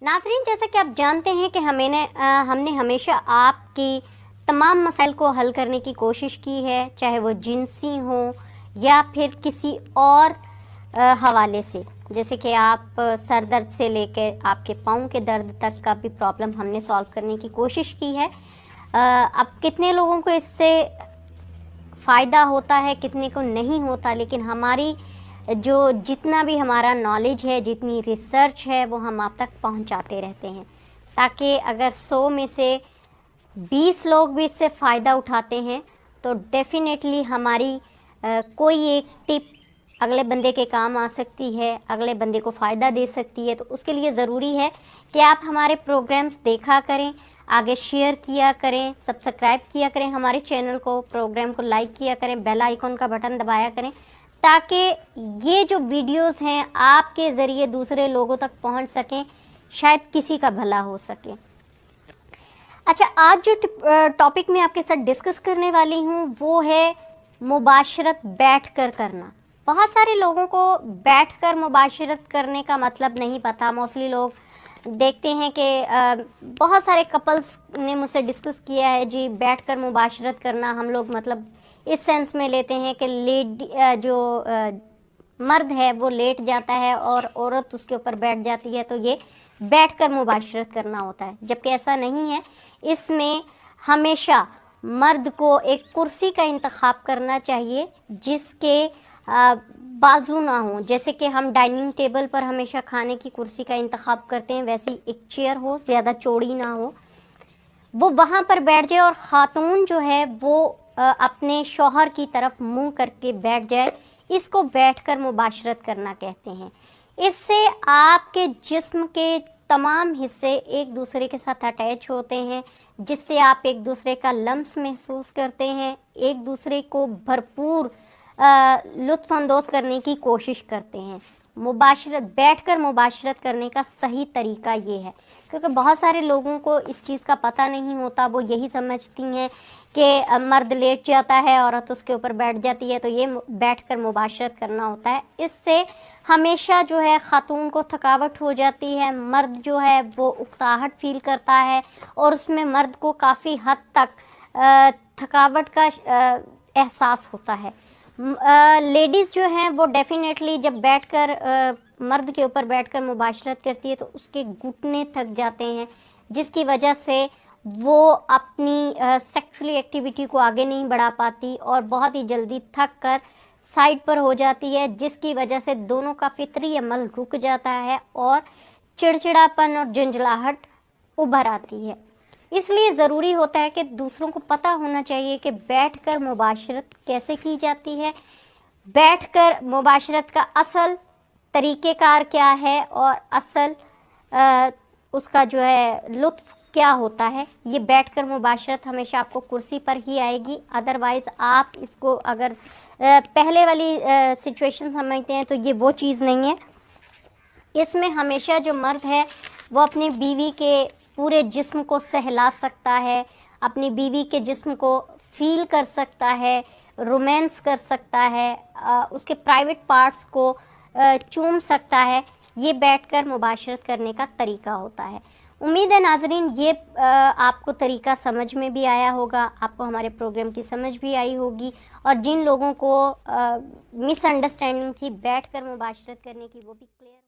नाज़रीन, जैसा कि आप जानते हैं कि हमने हमेशा आपकी तमाम मसाइल को हल करने की कोशिश की है, चाहे वो जिनसी हो या फिर किसी और हवाले से। जैसे कि आप सर दर्द से लेकर आपके पाँव के दर्द तक का भी प्रॉब्लम हमने सॉल्व करने की कोशिश की है। अब कितने लोगों को इससे फ़ायदा होता है, कितने को नहीं होता, लेकिन हमारी जितना भी हमारा नॉलेज है, जितनी रिसर्च है, वो हम आप तक पहुंचाते रहते हैं, ताकि अगर 100 में से 20 लोग भी इससे फ़ायदा उठाते हैं तो डेफिनेटली हमारी कोई एक टिप अगले बंदे के काम आ सकती है, अगले बंदे को फ़ायदा दे सकती है। तो उसके लिए ज़रूरी है कि आप हमारे प्रोग्राम्स देखा करें, आगे शेयर किया करें, सब्सक्राइब किया करें हमारे चैनल को, प्रोग्राम को लाइक किया करें, बेल आइकॉन का बटन दबाया करें, ताकि ये जो वीडियोस हैं आपके ज़रिए दूसरे लोगों तक पहुंच सकें, शायद किसी का भला हो सके। अच्छा, आज जो टॉपिक मैं आपके साथ डिस्कस करने वाली हूँ वो है मुबाशरत बैठकर करना। बहुत सारे लोगों को बैठकर मुबाशरत करने का मतलब नहीं पता। मोस्टली लोग देखते हैं कि बहुत सारे कपल्स ने मुझसे डिस्कस किया है, जी बैठकर मुबाशरत करना हम लोग मतलब इस सेंस में लेते हैं कि मर्द है वो लेट जाता है और औरत उसके ऊपर बैठ जाती है, तो ये बैठकर मुबाशरत करना होता है, जबकि ऐसा नहीं है। इसमें हमेशा मर्द को एक कुर्सी का इंतखाब करना चाहिए जिसके बाजू ना हो। जैसे कि हम डाइनिंग टेबल पर हमेशा खाने की कुर्सी का इंतखाब करते हैं, वैसी एक चेयर हो, ज़्यादा चौड़ी ना हो, वो वहाँ पर बैठ जाए और ख़ातून जो है वो अपने शौहर की तरफ मुंह करके बैठ जाए। इसको बैठकर मुबाशरत करना कहते हैं। इससे आपके जिस्म के तमाम हिस्से एक दूसरे के साथ अटैच होते हैं, जिससे आप एक दूसरे का लम्स महसूस करते हैं, एक दूसरे को भरपूर लुत्फ़ अंदोज़ करने की कोशिश करते हैं। बैठकर मुबाशरत करने का सही तरीका ये है, क्योंकि बहुत सारे लोगों को इस चीज़ का पता नहीं होता। वो यही समझती हैं कि मर्द लेट जाता है, औरत उसके ऊपर बैठ जाती है, तो ये बैठकर मुबाशरत करना होता है। इससे हमेशा जो है ख़ातून को थकावट हो जाती है, मर्द जो है वो उकताहट फील करता है और उसमें मर्द को काफ़ी हद तक थकावट का एहसास होता है। लेडीज़ जो हैं वो डेफिनेटली जब बैठकर मर्द के ऊपर बैठकर मुबाशरत करती है तो उसके घुटने थक जाते हैं, जिसकी वजह से वो अपनी सेक्सुअली एक्टिविटी को आगे नहीं बढ़ा पाती और बहुत ही जल्दी थक कर साइड पर हो जाती है, जिसकी वजह से दोनों का फितरी अमल रुक जाता है और चिड़चिड़ापन और झंझलाहट उभर आती है। इसलिए ज़रूरी होता है कि दूसरों को पता होना चाहिए कि बैठकर मुबाशरत कैसे की जाती है, बैठकर मुबाशरत का असल तरीक़ेकार क्या है और असल उसका जो है लुत्फ़ क्या होता है। ये बैठकर मुबाशरत हमेशा आपको कुर्सी पर ही आएगी। अदरवाइज़ आप इसको अगर पहले वाली सिचुएशन समझते हैं तो ये वो चीज़ नहीं है। इसमें हमेशा जो मर्द है वो अपनी बीवी के पूरे जिस्म को सहला सकता है, अपनी बीवी के जिस्म को फील कर सकता है, रोमांस कर सकता है, उसके प्राइवेट पार्ट्स को चूम सकता है। ये बैठकर मुबाशरत करने का तरीका होता है। उम्मीद है नाज़रीन ये आपको तरीका समझ में भी आया होगा, आपको हमारे प्रोग्राम की समझ भी आई होगी, और जिन लोगों को मिसअंडरस्टैंडिंग थी बैठकर मुबाशरत करने की वो भी क्लियर